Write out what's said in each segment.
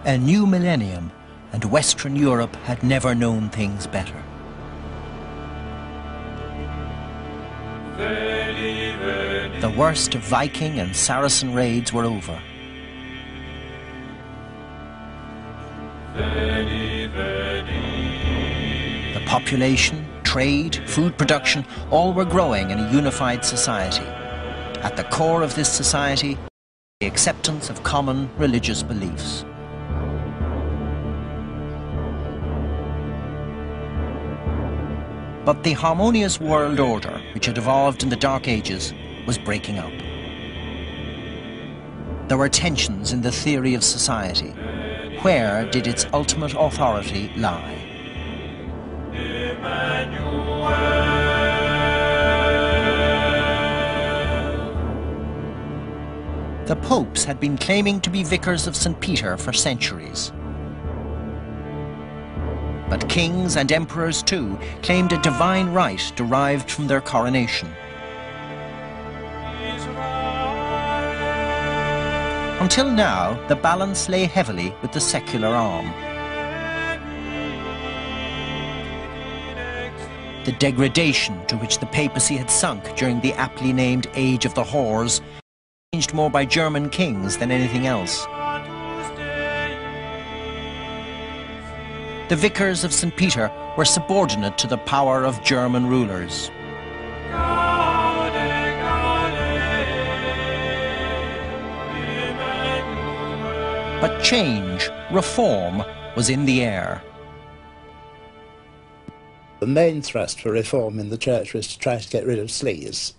A new millennium, and Western Europe had never known things better. The worst of Viking and Saracen raids were over. The population, trade, food production, all were growing in a unified society. At the core of this society, the acceptance of common religious beliefs. But the harmonious world order, which had evolved in the Dark Ages, was breaking up. There were tensions in the theory of society. Where did its ultimate authority lie? The popes had been claiming to be vicars of St. Peter for centuries. But kings and emperors too claimed a divine right derived from their coronation. Until now, the balance lay heavily with the secular arm. The degradation to which the papacy had sunk during the aptly named Age of the Whores was changed more by German kings than anything else. The vicars of St. Peter were subordinate to the power of German rulers. But change, reform, was in the air. The main thrust for reform in the church was to try to get rid of sleaze.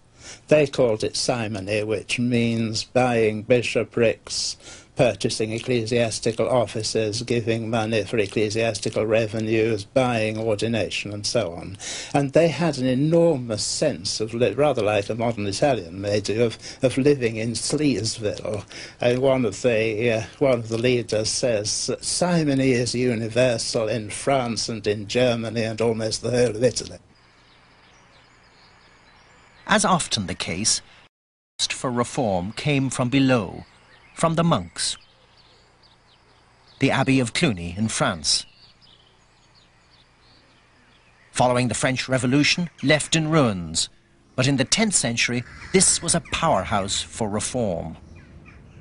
They called it simony, which means buying bishoprics, purchasing ecclesiastical offices, giving money for ecclesiastical revenues, buying ordination, and so on. And they had an enormous sense of, rather like a modern Italian may do, of living in Sleazeville. One of the leaders says that simony is universal in France and in Germany and almost the whole of Italy. As often the case, the thrust for reform came from below, from the monks. The Abbey of Cluny in France. Following the French Revolution, left in ruins, but in the 10th century, this was a powerhouse for reform.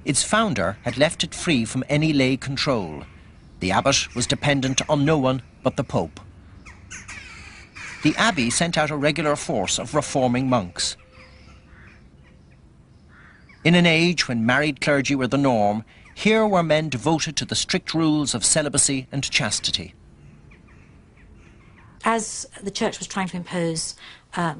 Its founder had left it free from any lay control. The abbot was dependent on no one but the Pope. The abbey sent out a regular force of reforming monks. In an age when married clergy were the norm, here were men devoted to the strict rules of celibacy and chastity. As the church was trying to impose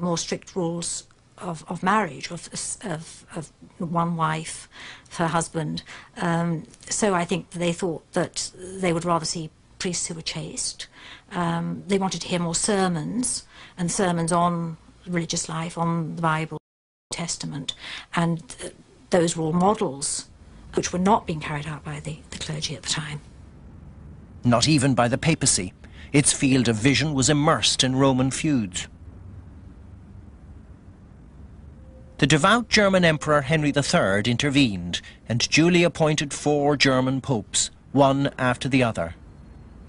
more strict rules of marriage, of one wife for husband, so I think they thought that they would rather see priests who were chaste. They wanted to hear more sermons, and sermons on religious life, on the Bible, Testament, and those were all models which were not being carried out by the clergy at the time. Not even by the papacy. Its field of vision was immersed in Roman feuds. The devout German Emperor Henry III intervened and duly appointed 4 German popes, one after the other.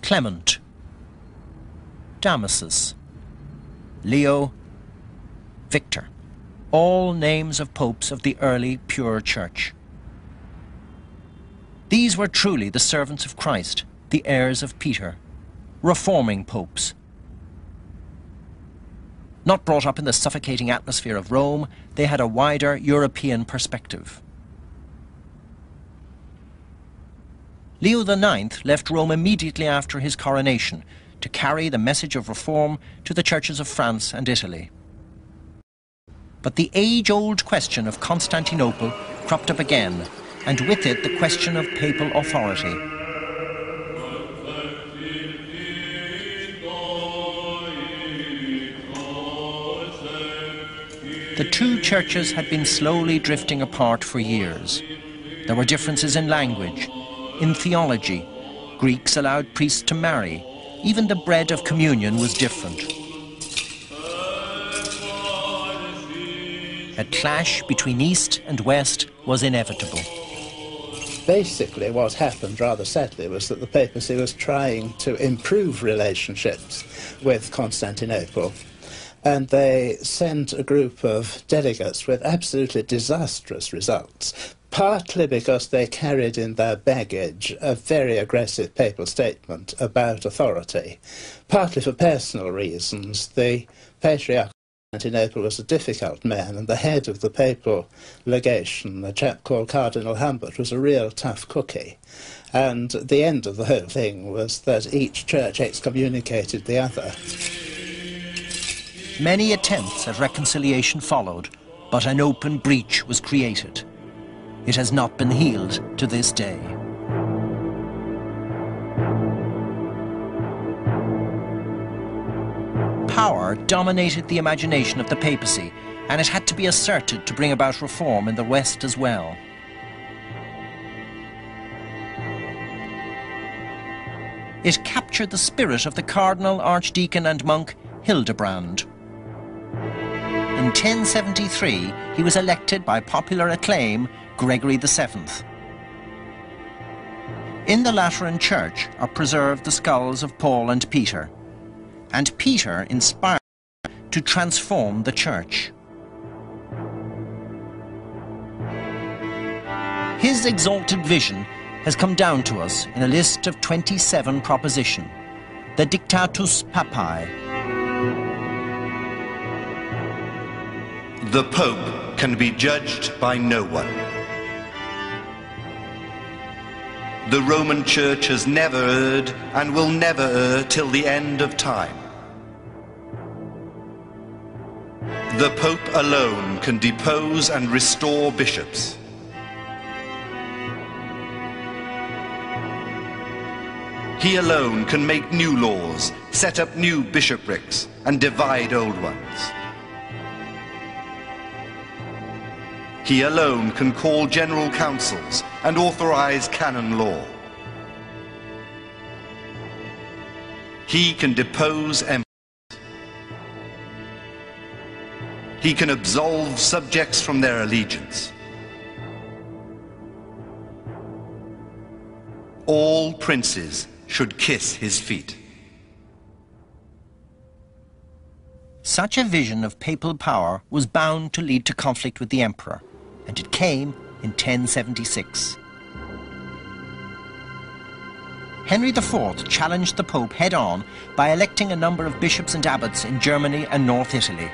Clement, Damasus, Leo, Victor, all names of popes of the early pure church. These were truly the servants of Christ, the heirs of Peter, reforming popes. Not brought up in the suffocating atmosphere of Rome, they had a wider European perspective. Leo IX left Rome immediately after his coronation to carry the message of reform to the churches of France and Italy. But the age-old question of Constantinople cropped up again, and with it the question of papal authority. The two churches had been slowly drifting apart for years. There were differences in language, in theology. Greeks allowed priests to marry. Even the bread of communion was different. A clash between East and West was inevitable. Basically, what happened, rather sadly, was that the papacy was trying to improve relationships with Constantinople, and they sent a group of delegates with absolutely disastrous results, partly because they carried in their baggage a very aggressive papal statement about authority, partly for personal reasons. The Patriarch Constantinople was a difficult man, and the head of the papal legation, a chap called Cardinal Humbert, was a real tough cookie. And the end of the whole thing was that each church excommunicated the other. Many attempts at reconciliation followed, but an open breach was created. It has not been healed to this day. Power dominated the imagination of the papacy, and it had to be asserted to bring about reform in the West as well. It captured the spirit of the cardinal, archdeacon and monk Hildebrand. In 1073, he was elected by popular acclaim Gregory VII. In the Lateran Church are preserved the skulls of Paul and Peter, and Peter inspired to transform the church. His exalted vision has come down to us in a list of 27 propositions, the Dictatus Papae. The Pope can be judged by no one. The Roman Church has never erred and will never err till the end of time. The Pope alone can depose and restore bishops. He alone can make new laws, set up new bishoprics, and divide old ones. He alone can call general councils and authorize canon law. He can depose emperors. He can absolve subjects from their allegiance. All princes should kiss his feet. Such a vision of papal power was bound to lead to conflict with the emperor, and it came in 1076. Henry IV challenged the Pope head-on by electing a number of bishops and abbots in Germany and North Italy.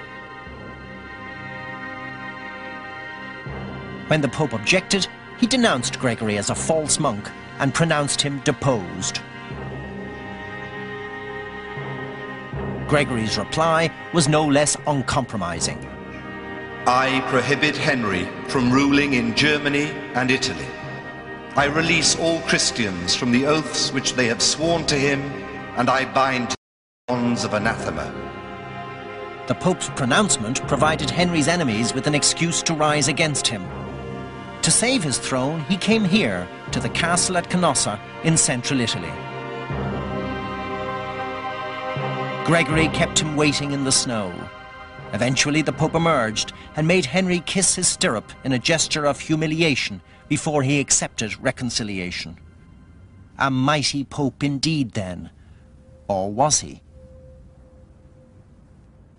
When the Pope objected, he denounced Gregory as a false monk and pronounced him deposed. Gregory's reply was no less uncompromising. I prohibit Henry from ruling in Germany and Italy. I release all Christians from the oaths which they have sworn to him, and I bind to the bonds of anathema. The Pope's pronouncement provided Henry's enemies with an excuse to rise against him. To save his throne, he came here, to the castle at Canossa in central Italy. Gregory kept him waiting in the snow. Eventually, the Pope emerged and made Henry kiss his stirrup in a gesture of humiliation before he accepted reconciliation. A mighty Pope indeed, then. Or was he?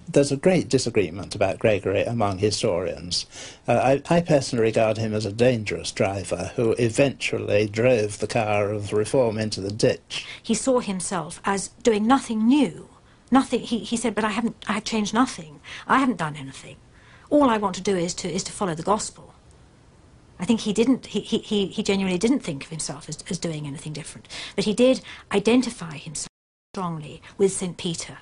There's a great disagreement about Gregory among historians. I personally regard him as a dangerous driver who eventually drove the car of reform into the ditch. He saw himself as doing nothing new. Nothing. He said, but I have changed nothing. I haven't done anything. All I want to do is to follow the gospel. I think he genuinely didn't think of himself as doing anything different. But he did identify himself strongly with St. Peter.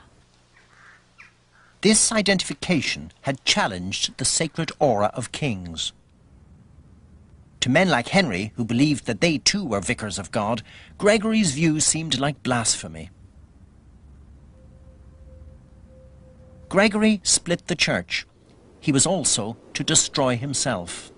This identification had challenged the sacred aura of kings. To men like Henry, who believed that they too were vicars of God, Gregory's views seemed like blasphemy. Gregory split the church. He was also to destroy himself.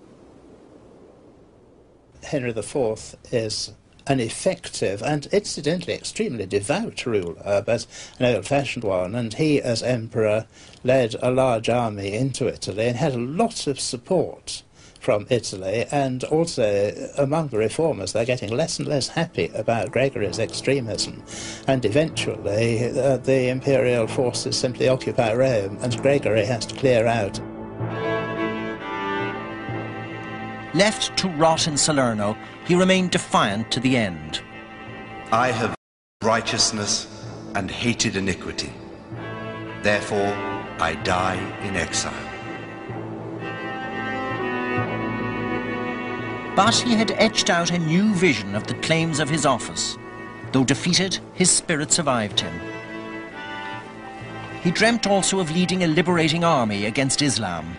Henry IV is an effective and incidentally extremely devout ruler, but an old-fashioned one, and he as emperor led a large army into Italy and had a lot of support from Italy, and also among the reformers they're getting less and less happy about Gregory's extremism, and eventually the imperial forces simply occupy Rome and Gregory has to clear out. Left to rot in Salerno, he remained defiant to the end. I have righteousness and hated iniquity. Therefore, I die in exile. But he had etched out a new vision of the claims of his office. Though defeated, his spirit survived him. He dreamt also of leading a liberating army against Islam.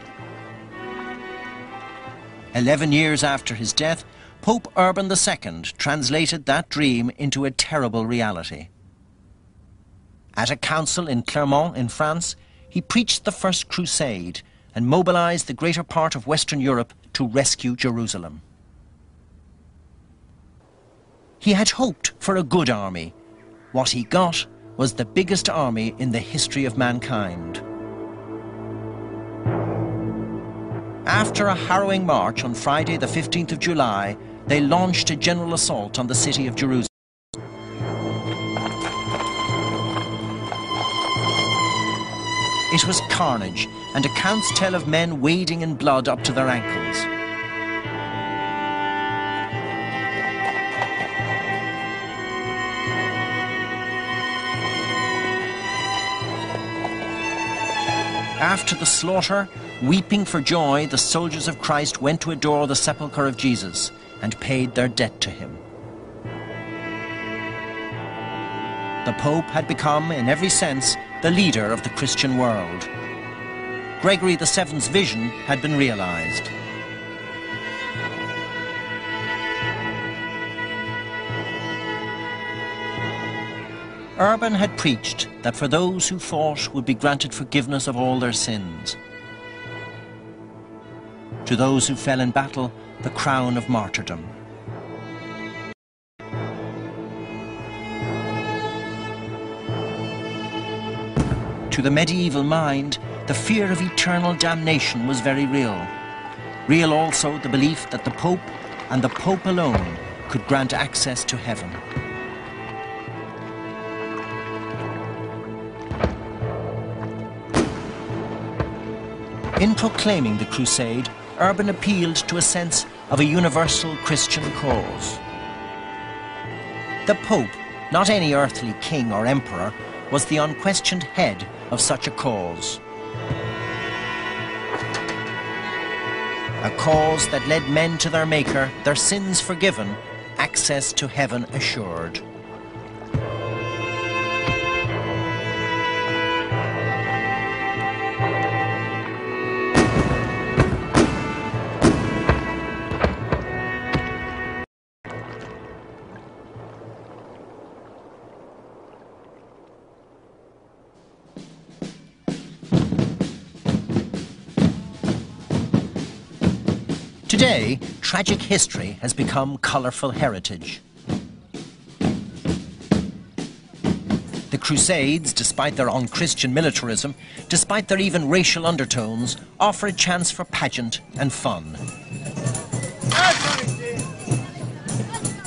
11 years after his death, Pope Urban II translated that dream into a terrible reality. At a council in Clermont in France, he preached the First Crusade and mobilized the greater part of Western Europe to rescue Jerusalem. He had hoped for a good army. What he got was the biggest army in the history of mankind. After a harrowing march on Friday the 15th of July, they launched a general assault on the city of Jerusalem. It was carnage, and accounts tell of men wading in blood up to their ankles. After the slaughter, weeping for joy, the soldiers of Christ went to adore the sepulchre of Jesus and paid their debt to him. The Pope had become, in every sense, the leader of the Christian world. Gregory VII's vision had been realized. Urban had preached that for those who fought would be granted forgiveness of all their sins. To those who fell in battle, the crown of martyrdom. To the medieval mind, the fear of eternal damnation was very real. Real also the belief that the Pope, and the Pope alone, could grant access to heaven. In proclaiming the crusade, Urban appealed to a sense of a universal Christian cause. The Pope, not any earthly king or emperor, was the unquestioned head of such a cause. A cause that led men to their Maker, their sins forgiven, access to heaven assured. Today, tragic history has become colourful heritage. The Crusades, despite their un-Christian militarism, despite their even racial undertones, offer a chance for pageant and fun.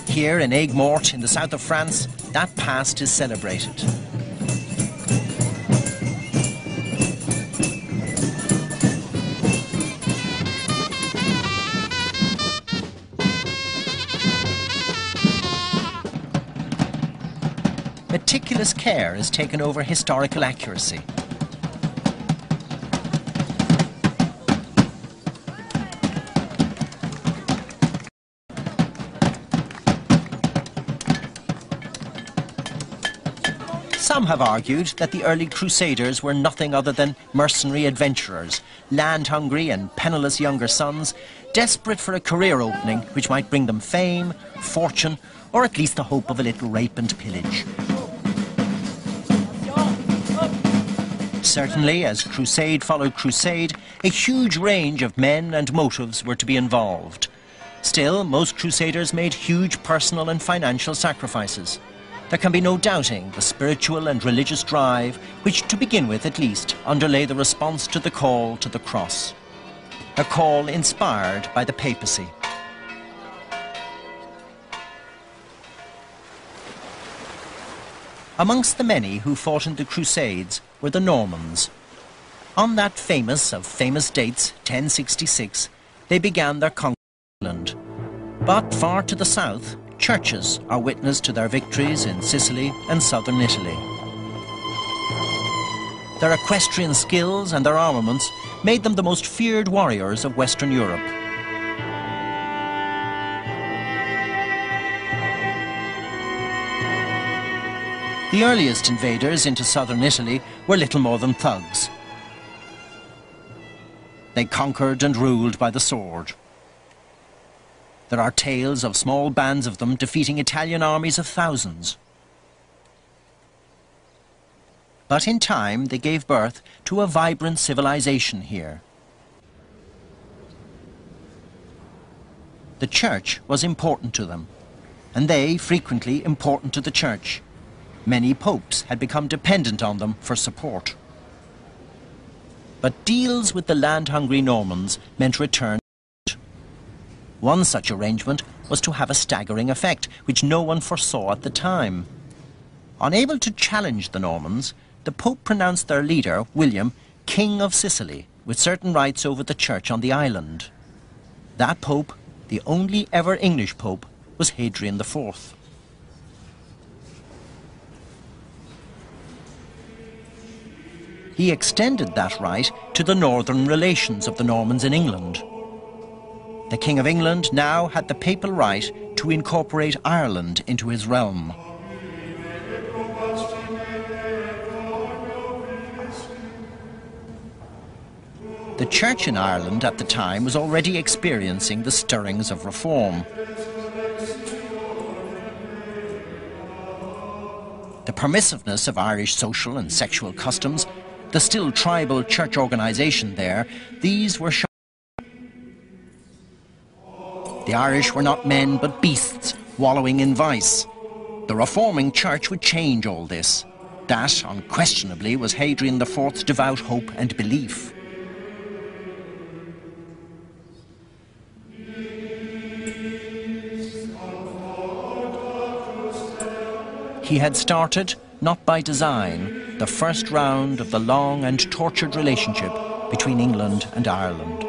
Here in Aigues-Mortes, in the south of France, that past is celebrated. Meticulous care is taken over historical accuracy. Some have argued that the early Crusaders were nothing other than mercenary adventurers, land-hungry and penniless younger sons, desperate for a career opening which might bring them fame, fortune, or at least the hope of a little rape and pillage. Certainly, as crusade followed crusade, a huge range of men and motives were to be involved. Still, most crusaders made huge personal and financial sacrifices. There can be no doubting the spiritual and religious drive which, to begin with at least, underlay the response to the call to the cross. a call inspired by the papacy. Amongst the many who fought in the Crusades were the Normans. On that famous of famous dates, 1066, they began their conquest of England. But far to the south, churches are witness to their victories in Sicily and southern Italy. Their equestrian skills and their armaments made them the most feared warriors of Western Europe. The earliest invaders into southern Italy were little more than thugs. They conquered and ruled by the sword. There are tales of small bands of them defeating Italian armies of thousands. But in time they gave birth to a vibrant civilization here. The church was important to them, and they frequently important to the church. Many popes had become dependent on them for support. But deals with the land-hungry Normans meant return. One such arrangement was to have a staggering effect, which no one foresaw at the time. Unable to challenge the Normans, the Pope pronounced their leader, William, King of Sicily, with certain rights over the church on the island. That Pope, the only ever English Pope, was Hadrian IV. He extended that right to the northern relations of the Normans in England. The King of England now had the papal right to incorporate Ireland into his realm. The church in Ireland at the time was already experiencing the stirrings of reform. The permissiveness of Irish social and sexual customs, the still tribal church organisation there, these were the Irish were not men but beasts, wallowing in vice. The reforming church would change all this. That, unquestionably, was Hadrian IV's devout hope and belief. He had started, not by design, the first round of the long and tortured relationship between England and Ireland.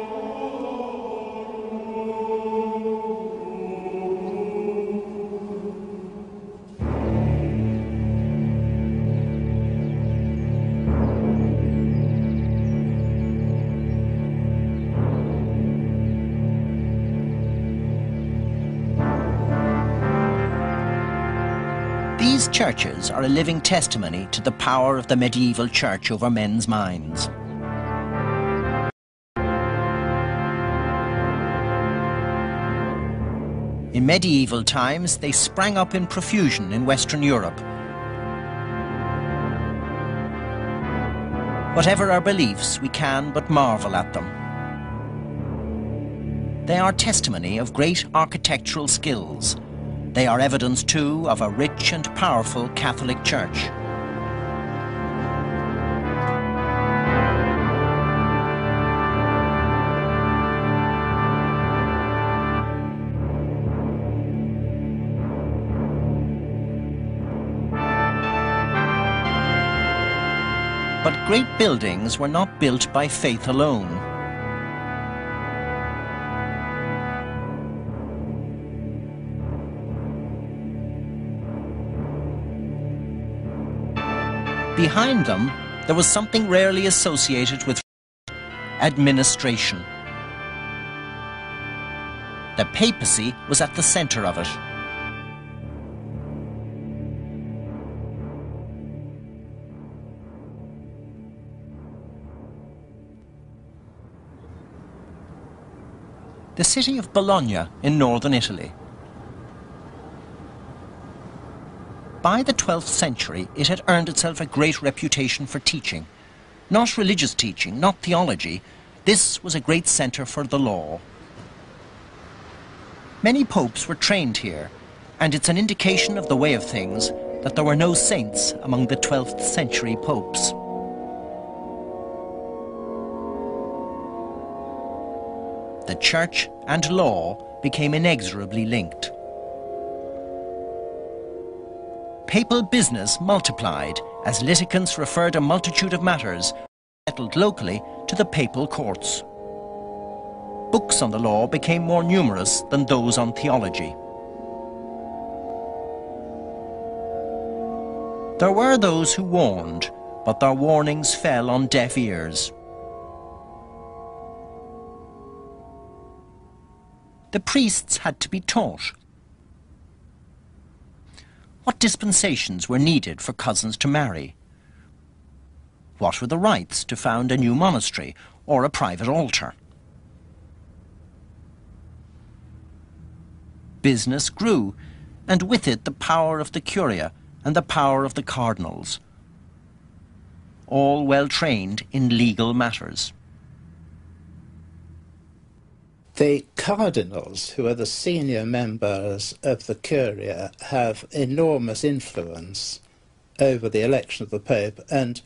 These churches are a living testimony to the power of the medieval church over men's minds. In medieval times, they sprang up in profusion in Western Europe. Whatever our beliefs, we can but marvel at them. They are testimony of great architectural skills. They are evidence, too, of a rich and powerful Catholic Church. But great buildings were not built by faith alone. Behind them, there was something rarely associated with administration. The papacy was at the centre of it. The city of Bologna in northern Italy. By the 12th century, it had earned itself a great reputation for teaching. Not religious teaching, not theology. This was a great centre for the law. Many popes were trained here, and it's an indication of the way of things that there were no saints among the 12th century popes. the church and law became inexorably linked. Papal business multiplied as litigants referred a multitude of matters settled locally to the papal courts. Books on the law became more numerous than those on theology. There were those who warned, but their warnings fell on deaf ears. The priests had to be taught. What dispensations were needed for cousins to marry? What were the rites to found a new monastery or a private altar? Business grew, and with it the power of the curia and the power of the cardinals, all well trained in legal matters. The cardinals, who are the senior members of the curia, have enormous influence over the election of the Pope, and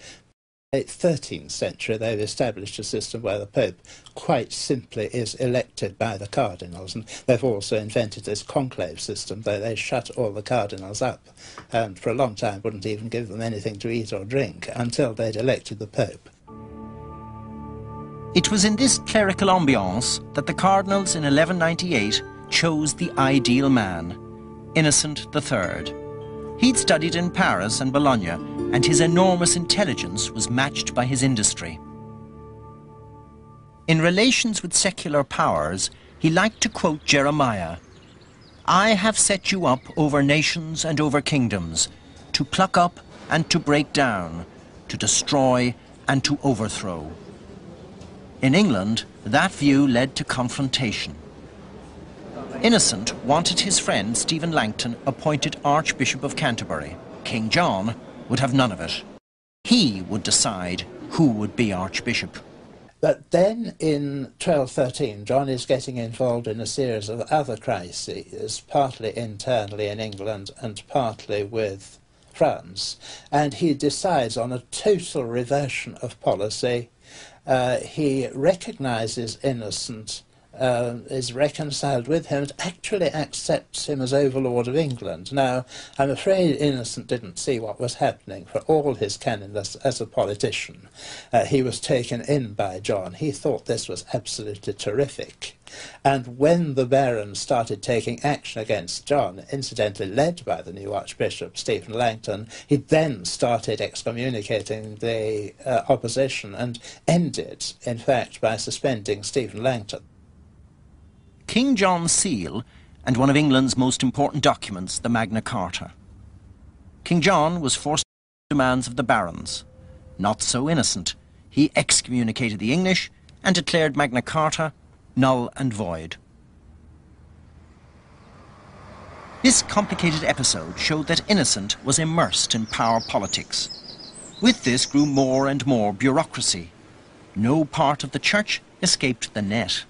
in the 13th century they've established a system where the Pope quite simply is elected by the cardinals, and they've also invented this conclave system where they shut all the cardinals up and for a long time wouldn't even give them anything to eat or drink until they'd elected the Pope. It was in this clerical ambiance that the cardinals in 1198 chose the ideal man, Innocent III. He'd studied in Paris and Bologna, and his enormous intelligence was matched by his industry. In relations with secular powers, he liked to quote Jeremiah, "I have set you up over nations and over kingdoms, to pluck up and to break down, to destroy and to overthrow." In England, that view led to confrontation. Innocent wanted his friend Stephen Langton appointed Archbishop of Canterbury. King John would have none of it. He would decide who would be Archbishop. But then in 1213, John is getting involved in a series of other crises, partly internally in England and partly with France, and he decides on a total reversion of policy. He recognises Innocent, is reconciled with him, and actually accepts him as overlord of England. Now, I'm afraid Innocent didn't see what was happening. For all his canniness as a politician, he was taken in by John. He thought this was absolutely terrific. And when the barons started taking action against John, incidentally led by the new Archbishop, Stephen Langton, he then started excommunicating the opposition and ended, in fact, by suspending Stephen Langton. King John's seal, and one of England's most important documents, the Magna Carta. King John was forced to obey the demands of the barons. Not so Innocent. He excommunicated the English and declared Magna Carta null and void. This complicated episode showed that Innocent was immersed in power politics. With this grew more and more bureaucracy. No part of the church escaped the net.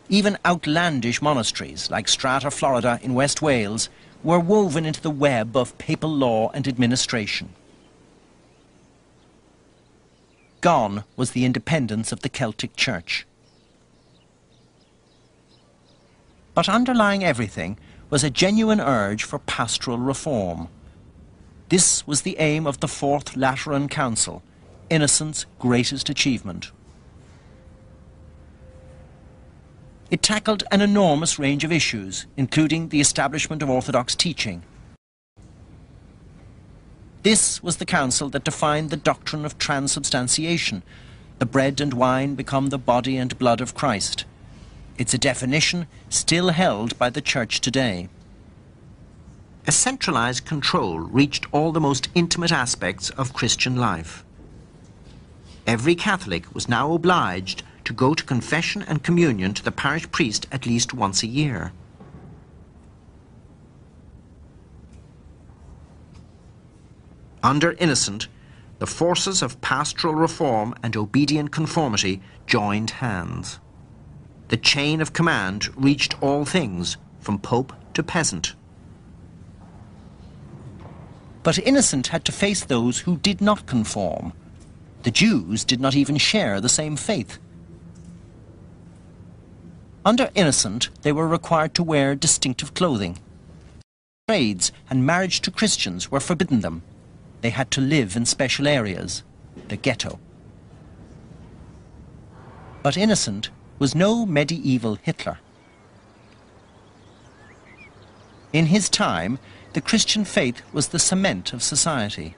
Even outlandish monasteries like Strata Florida in West Wales were woven into the web of papal law and administration. Gone was the independence of the Celtic Church. But underlying everything was a genuine urge for pastoral reform. This was the aim of the Fourth Lateran Council, Innocent's greatest achievement. It tackled an enormous range of issues, including the establishment of orthodox teaching. This was the council that defined the doctrine of transubstantiation. The bread and wine become the body and blood of Christ. It's a definition still held by the Church today. A centralized control reached all the most intimate aspects of Christian life. Every Catholic was now obliged to go to confession and communion to the parish priest at least once a year. Under Innocent, the forces of pastoral reform and obedient conformity joined hands. The chain of command reached all things, from pope to peasant. But Innocent had to face those who did not conform. The Jews did not even share the same faith. Under Innocent, they were required to wear distinctive clothing. Trades and marriage to Christians were forbidden them. They had to live in special areas, the ghetto. But Innocent was no medieval Hitler. In his time, the Christian faith was the cement of society.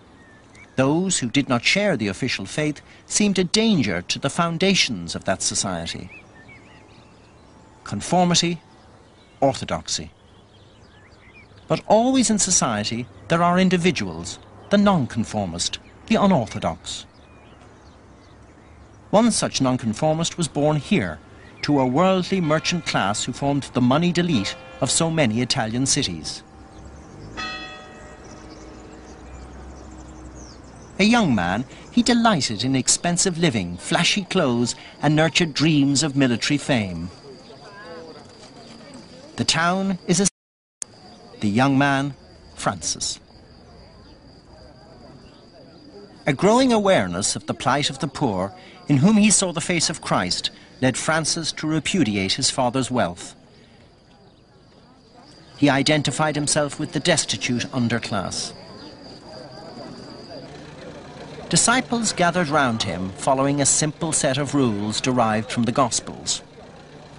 Those who did not share the official faith seemed a danger to the foundations of that society. Conformity, orthodoxy. But always in society there are individuals, the nonconformist, the unorthodox. One such nonconformist was born here, to a worldly merchant class who formed the moneyed elite of so many Italian cities. A young man, he delighted in expensive living, flashy clothes, and nurtured dreams of military fame. The town is the young man, Francis. A growing awareness of the plight of the poor, in whom he saw the face of Christ, led Francis to repudiate his father's wealth. He identified himself with the destitute underclass. Disciples gathered round him, following a simple set of rules derived from the Gospels.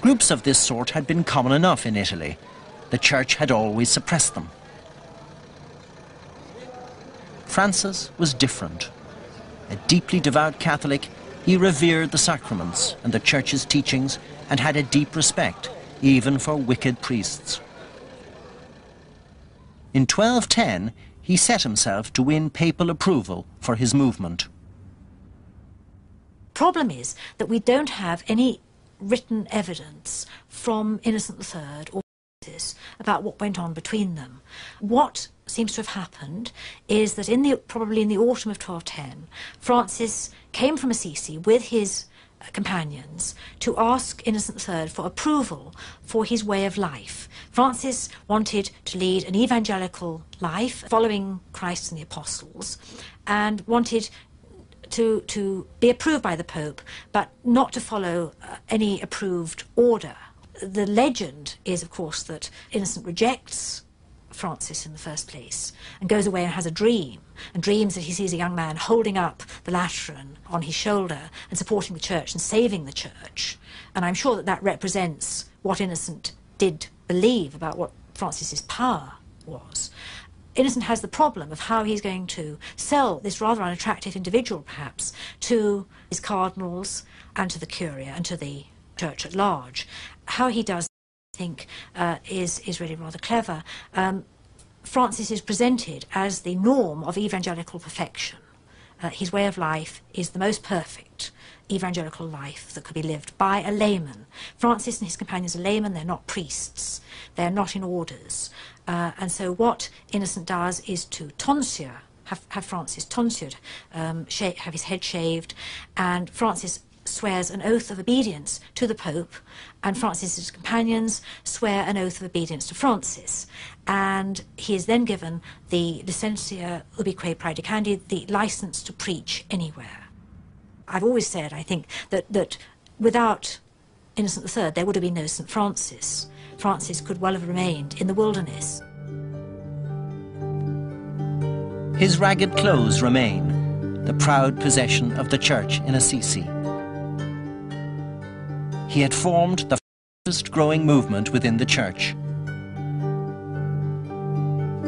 Groups of this sort had been common enough in Italy. The Church had always suppressed them. Francis was different. A deeply devout Catholic, he revered the sacraments and the Church's teachings and had a deep respect, even for wicked priests. In 1210, he set himself to win papal approval for his movement. Problem is that we don't have any written evidence from Innocent III or Francis about what went on between them. What seems to have happened is that probably in the autumn of 1210, Francis came from Assisi with his companions to ask Innocent III for approval for his way of life. Francis wanted to lead an evangelical life, following Christ and the apostles, and wanted to be approved by the Pope, but not to follow any approved order. The legend is, of course, that Innocent rejects Francis in the first place and goes away and has a dream, and dreams that he sees a young man holding up the Lateran on his shoulder and supporting the Church and saving the Church. And I'm sure that that represents what Innocent did believe about what Francis's power was. Innocent has the problem of how he's going to sell this rather unattractive individual, perhaps, to his cardinals and to the Curia and to the Church at large. How he does, I think, is really rather clever. Francis is presented as the norm of evangelical perfection. His way of life is the most perfect evangelical life that could be lived by a layman. Francis and his companions are laymen, they're not priests, they're not in orders. And so what Innocent does is to tonsure, have Francis tonsured, have his head shaved, and Francis swears an oath of obedience to the Pope, and Francis's companions swear an oath of obedience to Francis. And he is then given the licentia ubique praedicandi, the license to preach anywhere. I've always said, I think, that without Innocent III, there would have been no St. Francis. Francis could well have remained in the wilderness. His ragged clothes remain, the proud possession of the Church in Assisi. He had formed the fastest growing movement within the Church.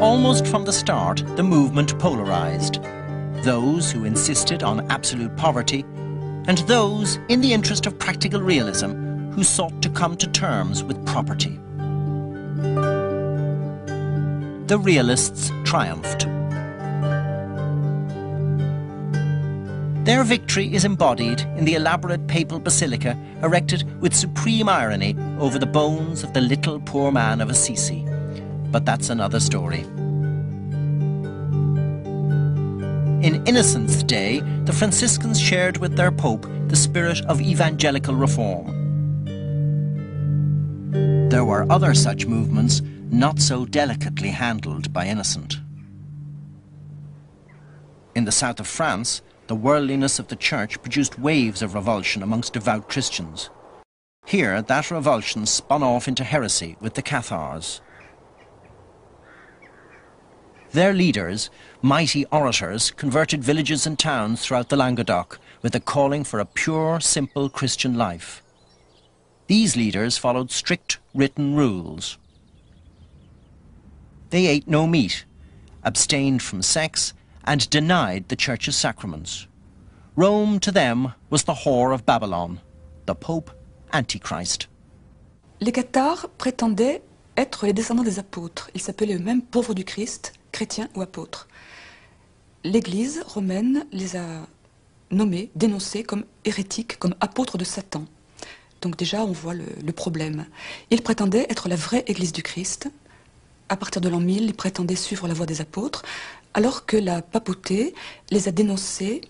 Almost from the start, the movement polarized. Those who insisted on absolute poverty, and those, in the interest of practical realism, who sought to come to terms with property. The realists triumphed. Their victory is embodied in the elaborate papal basilica erected with supreme irony over the bones of the little poor man of Assisi. But that's another story. In Innocent's day, the Franciscans shared with their Pope the spirit of evangelical reform. There were other such movements not so delicately handled by Innocent. In the south of France, the worldliness of the Church produced waves of revulsion amongst devout Christians. Here, that revulsion spun off into heresy with the Cathars. Their leaders, mighty orators, converted villages and towns throughout the Languedoc with a calling for a pure, simple Christian life. These leaders followed strict written rules. They ate no meat, abstained from sex, and denied the Church's sacraments. Rome, to them, was the whore of Babylon, the Pope Antichrist. Les Cathars prétendaient être les descendants des apôtres. Ils s'appelaient eux-mêmes pauvres du Christ, chrétiens ou apôtres. L'Église romaine les a nommés, dénoncés comme hérétiques, comme apôtres de Satan. Donc déjà, on voit le problème. Ils prétendaient être la vraie Église du Christ. À partir de l'an 1000, ils prétendaient suivre la voie des apôtres, alors que la papauté les a dénoncés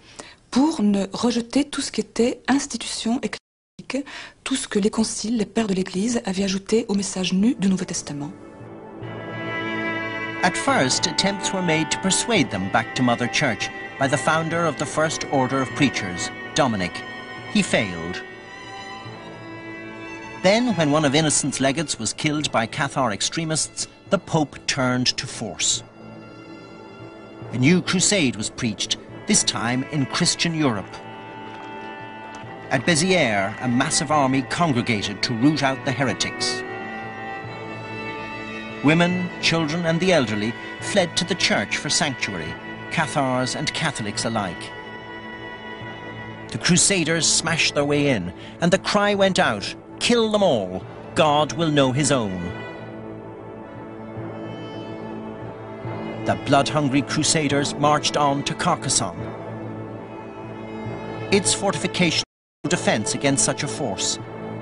pour ne rejeter tout ce qui était institution ecclésiastique, tout ce que les conciles, les pères de l'Église, avaient ajouté au message nu du Nouveau Testament. At first, attempts were made to persuade them back to Mother Church by the founder of the First Order of Preachers, Dominic. He failed. Then, when one of Innocent's legates was killed by Cathar extremists, the Pope turned to force. A new crusade was preached, this time in Christian Europe. At Béziers, a massive army congregated to root out the heretics. Women, children and the elderly fled to the church for sanctuary, Cathars and Catholics alike. The Crusaders smashed their way in, and the cry went out, "Kill them all, God will know his own." The blood-hungry Crusaders marched on to Carcassonne. Its fortifications were no defence against such a force.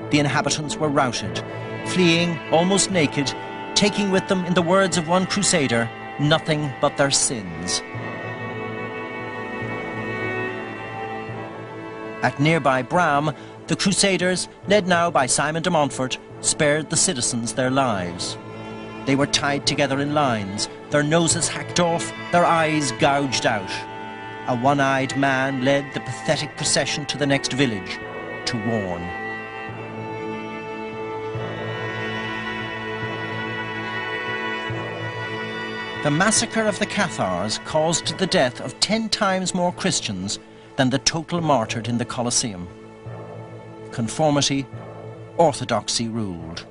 The inhabitants were routed, fleeing almost naked, taking with them, in the words of one Crusader, nothing but their sins. At nearby Bram, the Crusaders, led now by Simon de Montfort, spared the citizens their lives. They were tied together in lines, their noses hacked off, their eyes gouged out. A one-eyed man led the pathetic procession to the next village, to warn. The massacre of the Cathars caused the death of 10 times more Christians than the total martyred in the Colosseum. Conformity, orthodoxy ruled.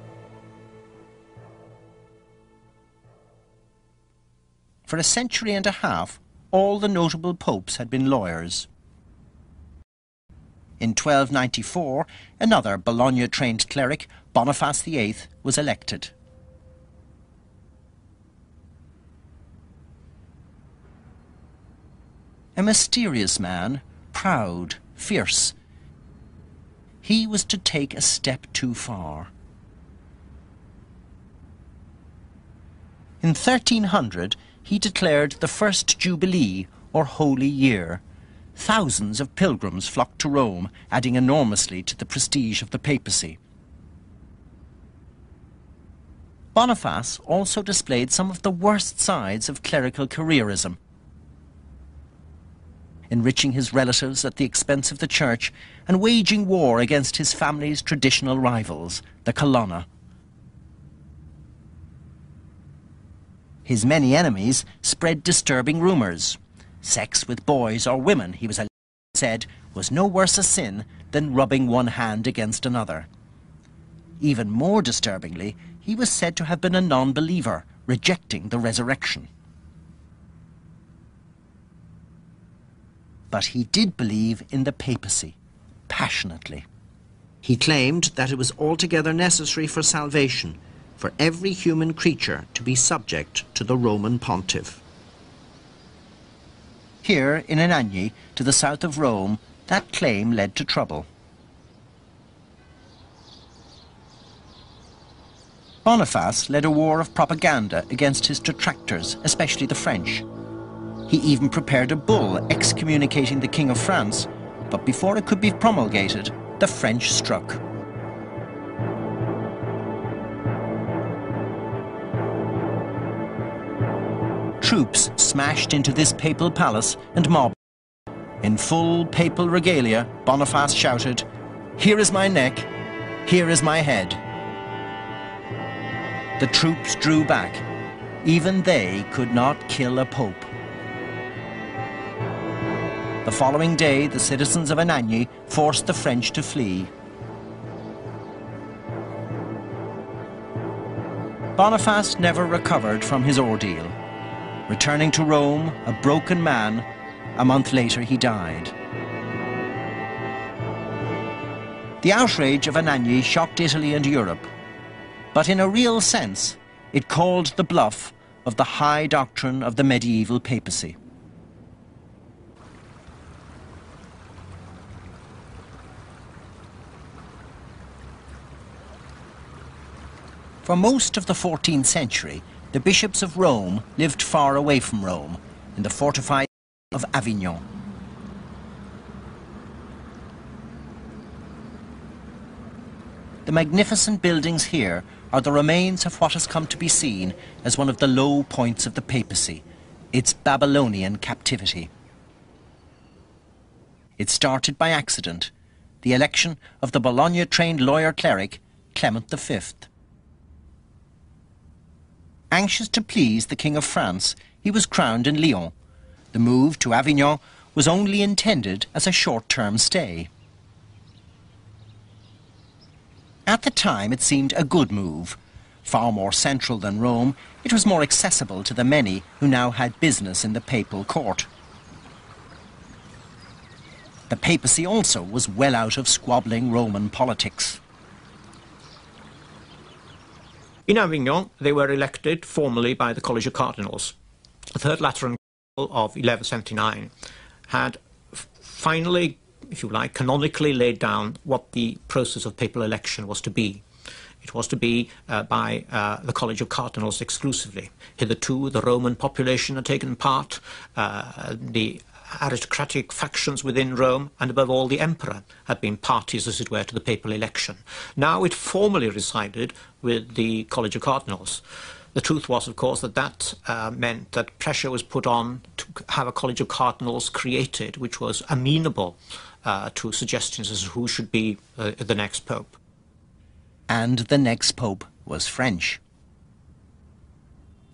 For a century and a half, all the notable popes had been lawyers. In 1294, another Bologna-trained cleric, Boniface VIII, was elected. A mysterious man, proud, fierce. He was to take a step too far. In 1300, he declared the first Jubilee, or Holy Year. Thousands of pilgrims flocked to Rome, adding enormously to the prestige of the papacy. Boniface also displayed some of the worst sides of clerical careerism, enriching his relatives at the expense of the church and waging war against his family's traditional rivals, the Colonna. His many enemies spread disturbing rumours. Sex with boys or women, he was said, was no worse a sin than rubbing one hand against another. Even more disturbingly, he was said to have been a non-believer, rejecting the resurrection. But he did believe in the papacy, passionately. He claimed that it was altogether necessary for salvation for every human creature to be subject to the Roman pontiff. Here, in Anagni, to the south of Rome, that claim led to trouble. Boniface led a war of propaganda against his detractors, especially the French. He even prepared a bull excommunicating the King of France, but before it could be promulgated, the French struck. Troops smashed into this papal palace and mobbed. In full papal regalia, Boniface shouted, "Here is my neck, Here is my head. The troops drew back. Even they could not kill a pope. The following day, the citizens of Anagni forced the French to flee. Boniface never recovered from his ordeal. Returning to Rome, a broken man, a month later he died. The outrage of Anagni shocked Italy and Europe, but in a real sense, it called the bluff of the high doctrine of the medieval papacy. For most of the 14th century, the bishops of Rome lived far away from Rome, in the fortified of Avignon. The magnificent buildings here are the remains of what has come to be seen as one of the low points of the papacy, its Babylonian captivity. It started by accident, the election of the Bologna-trained lawyer-cleric Clement V. Anxious to please the King of France, he was crowned in Lyon. The move to Avignon was only intended as a short-term stay. At the time, it seemed a good move. Far more central than Rome, it was more accessible to the many who now had business in the papal court. The papacy also was well out of squabbling Roman politics. In Avignon, they were elected formally by the College of Cardinals. The Third Lateran Council of 1179 had finally, if you like, canonically laid down what the process of papal election was to be. It was to be by the College of Cardinals exclusively. Hitherto, the Roman population had taken part, the aristocratic factions within Rome, and above all the emperor, had been parties, as it were, to the papal election. Now it formally resided with the College of Cardinals. The truth was, of course, that meant that pressure was put on to have a College of Cardinals created, which was amenable to suggestions as to who should be the next pope. And the next pope was French.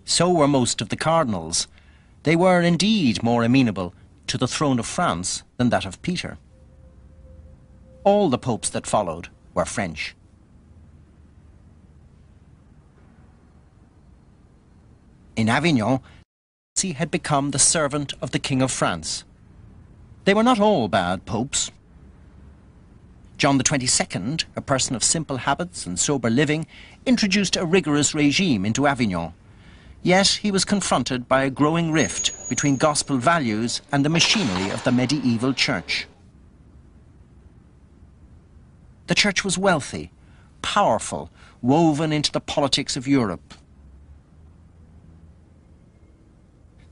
So were most of the cardinals. They were indeed more amenable to the throne of France than that of Peter. All the popes that followed were French. In Avignon, he had become the servant of the King of France. They were not all bad popes. John XXII, a person of simple habits and sober living, introduced a rigorous regime into Avignon. Yet he was confronted by a growing rift between gospel values and the machinery of the medieval church. The church was wealthy, powerful, woven into the politics of Europe.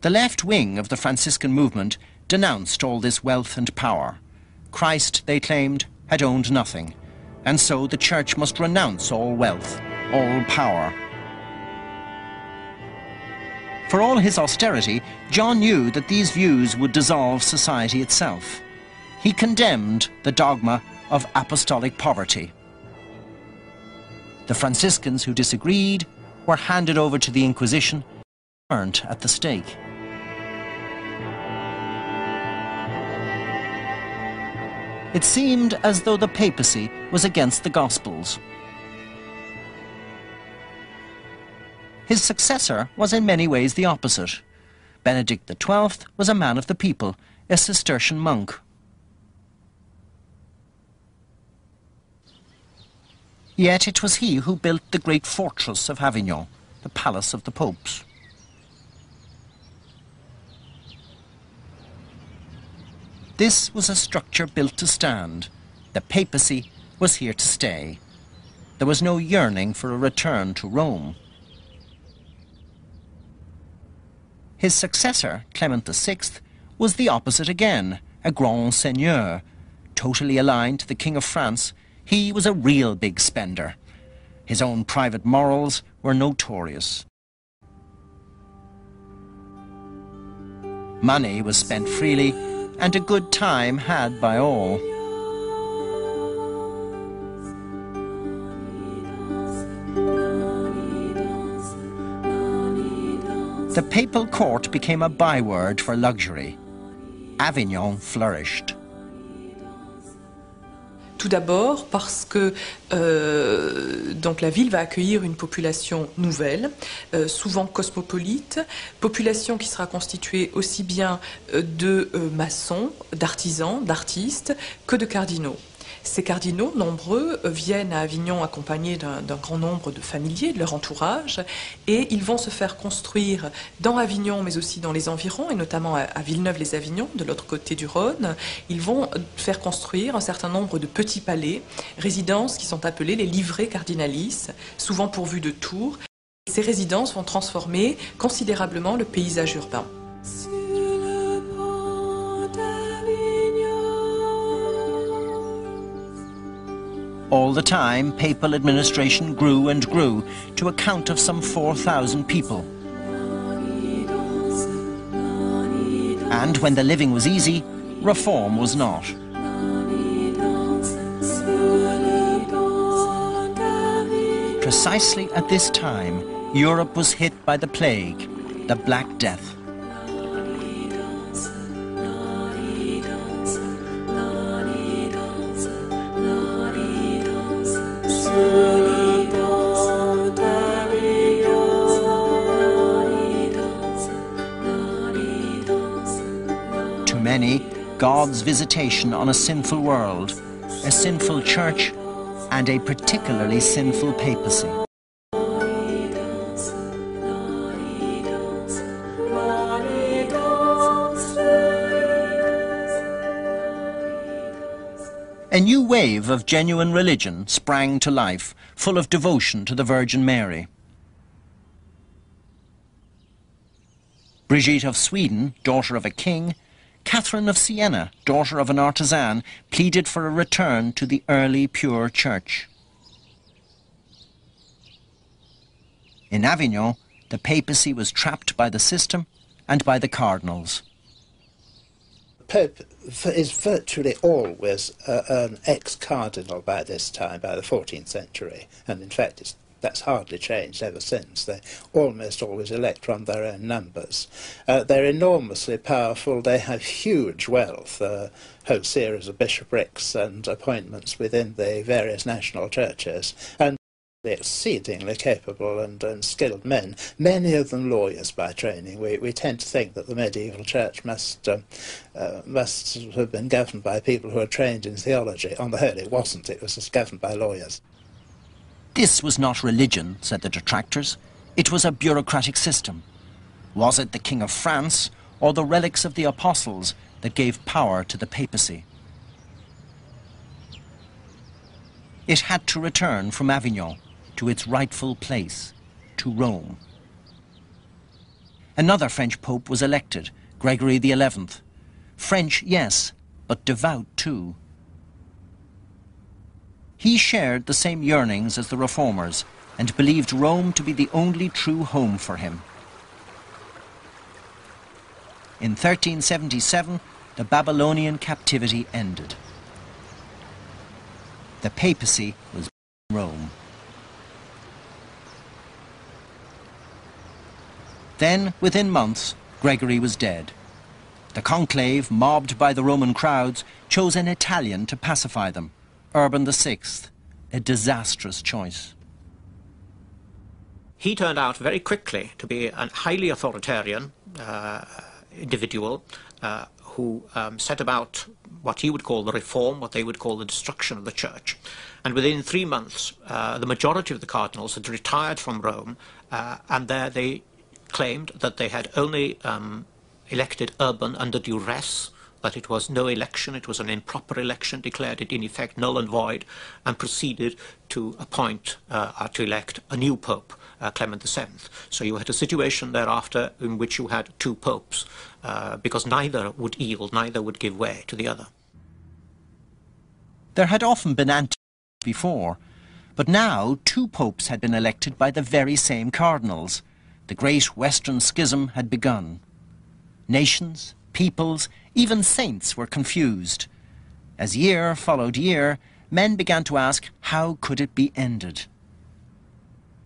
The left wing of the Franciscan movement denounced all this wealth and power. Christ, they claimed, had owned nothing, and so the church must renounce all wealth, all power. For all his austerity, John knew that these views would dissolve society itself. He condemned the dogma of apostolic poverty. The Franciscans who disagreed were handed over to the Inquisition, burnt at the stake. It seemed as though the papacy was against the Gospels. His successor was in many ways the opposite. Benedict XII was a man of the people, a Cistercian monk. Yet it was he who built the great fortress of Avignon, the palace of the popes. This was a structure built to stand. The papacy was here to stay. There was no yearning for a return to Rome. His successor, Clement VI, was the opposite again, a grand seigneur. Totally aligned to the King of France, he was a real big spender. His own private morals were notorious. Money was spent freely, and a good time had by all. The papal court became a byword for luxury. Avignon flourished. Tout d'abord parce que donc la ville va accueillir une population nouvelle, souvent cosmopolite, population qui sera constituée aussi bien de maçons, d'artisans, d'artistes que de cardinaux. Ces cardinaux, nombreux, viennent à Avignon accompagnés d'un grand nombre de familiers, de leur entourage, et ils vont se faire construire dans Avignon, mais aussi dans les environs, et notamment à Villeneuve-les-Avignon, de l'autre côté du Rhône. Ils vont faire construire un certain nombre de petits palais, résidences qui sont appelées les livrées cardinalices, souvent pourvues de tours. Ces résidences vont transformer considérablement le paysage urbain. All the time, papal administration grew and grew to a count of some 4,000 people. And when the living was easy, reform was not. Precisely at this time, Europe was hit by the plague, the Black Death. To many, God's visitation on a sinful world, a sinful church, and a particularly sinful papacy. A new wave of genuine religion sprang to life, full of devotion to the Virgin Mary. Brigitte of Sweden, daughter of a king, Catherine of Siena, daughter of an artisan, pleaded for a return to the early pure church. In Avignon, the papacy was trapped by the system and by the cardinals. Pope is virtually always an ex-cardinal by this time, by the 14th century, and in fact that's hardly changed ever since. They almost always elect from their own numbers. They're enormously powerful, they have huge wealth, a whole series of bishoprics and appointments within the various national churches, and exceedingly capable and skilled men, many of them lawyers by training. We tend to think that the medieval church must have been governed by people who are trained in theology. On the whole, it wasn't. It was just governed by lawyers. This was not religion, said the detractors. It was a bureaucratic system. Was it the King of France or the relics of the apostles that gave power to the papacy? It had to return from Avignon to its rightful place, to Rome. Another French pope was elected, Gregory XI. French, yes, but devout too. He shared the same yearnings as the reformers and believed Rome to be the only true home for him. In 1377, the Babylonian captivity ended. The papacy was Rome. Then, within months, Gregory was dead. The conclave, mobbed by the Roman crowds, chose an Italian to pacify them, Urban VI, a disastrous choice. He turned out very quickly to be a highly authoritarian individual who set about what he would call the reform, what they would call the destruction of the church. And within 3 months, the majority of the cardinals had retired from Rome, and there they claimed that they had only elected Urban under duress, that it was no election, it was an improper election, declared it in effect null and void, and proceeded to appoint, to elect a new pope, Clement VII. So you had a situation thereafter in which you had 2 popes, because neither would yield, neither would give way to the other. There had often been anti before, but now 2 popes had been elected by the very same cardinals. The great Western Schism had begun. Nations, peoples, even saints were confused. As year followed year, men began to ask, how could it be ended?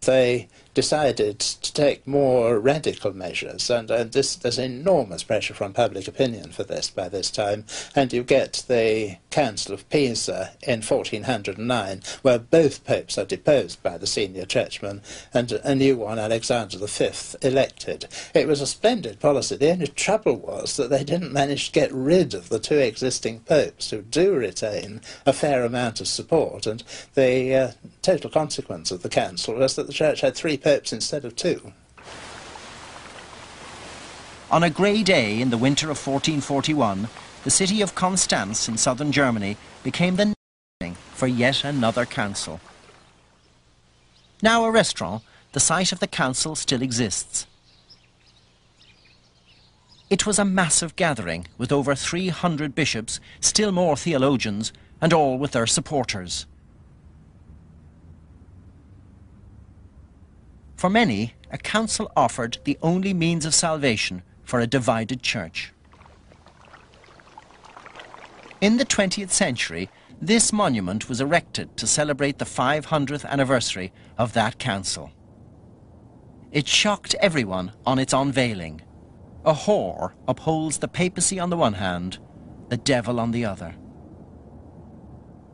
They decided to take more radical measures, and there's enormous pressure from public opinion for this by this time, and you get the Council of Pisa in 1409, where both popes are deposed by the senior churchmen, and a new one, Alexander V, elected. It was a splendid policy. The only trouble was that they didn't manage to get rid of the two existing popes, who do retain a fair amount of support, and the total consequence of the council was that the church had 3 popes instead of 2. On a grey day in the winter of 1441, the city of Constance in southern Germany became the setting for yet another council. Now a restaurant, the site of the council still exists. It was a massive gathering with over 300 bishops, still more theologians, and all with their supporters. For many, a council offered the only means of salvation for a divided church. In the 20th century, this monument was erected to celebrate the 500th anniversary of that council. It shocked everyone on its unveiling. A whore upholds the papacy on the one hand, the devil on the other.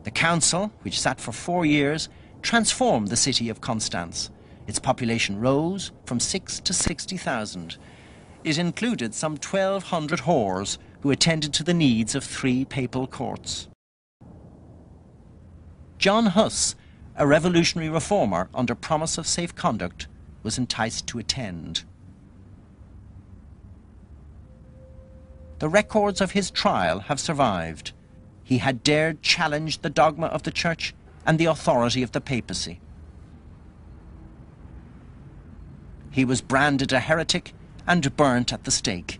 The council, which sat for 4 years, transformed the city of Constance. Its population rose from 6 to 60,000. It included some 1,200 whores who attended to the needs of 3 papal courts. John Huss, a revolutionary reformer under promise of safe conduct, was enticed to attend. The records of his trial have survived. He had dared challenge the dogma of the Church and the authority of the papacy. He was branded a heretic and burnt at the stake.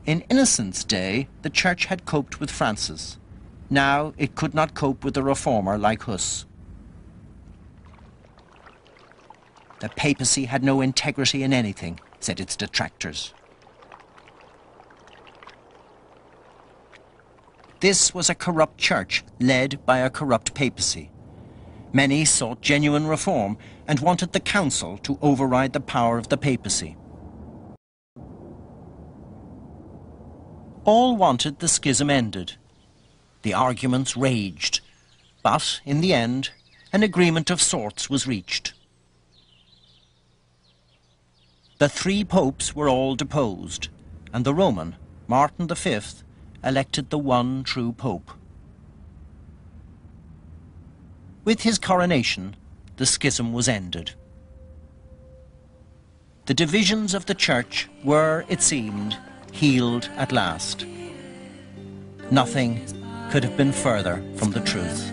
In Innocent's day, the Church had coped with Francis. Now it could not cope with a reformer like Huss. The papacy had no integrity in anything, said its detractors. This was a corrupt church led by a corrupt papacy. Many sought genuine reform and wanted the council to override the power of the papacy. All wanted the schism ended. The arguments raged, but in the end, an agreement of sorts was reached. The 3 popes were all deposed, and the Roman, Martin V, elected the one true pope. With his coronation, the schism was ended. The divisions of the Church were, it seemed, healed at last. Nothing could have been further from the truth.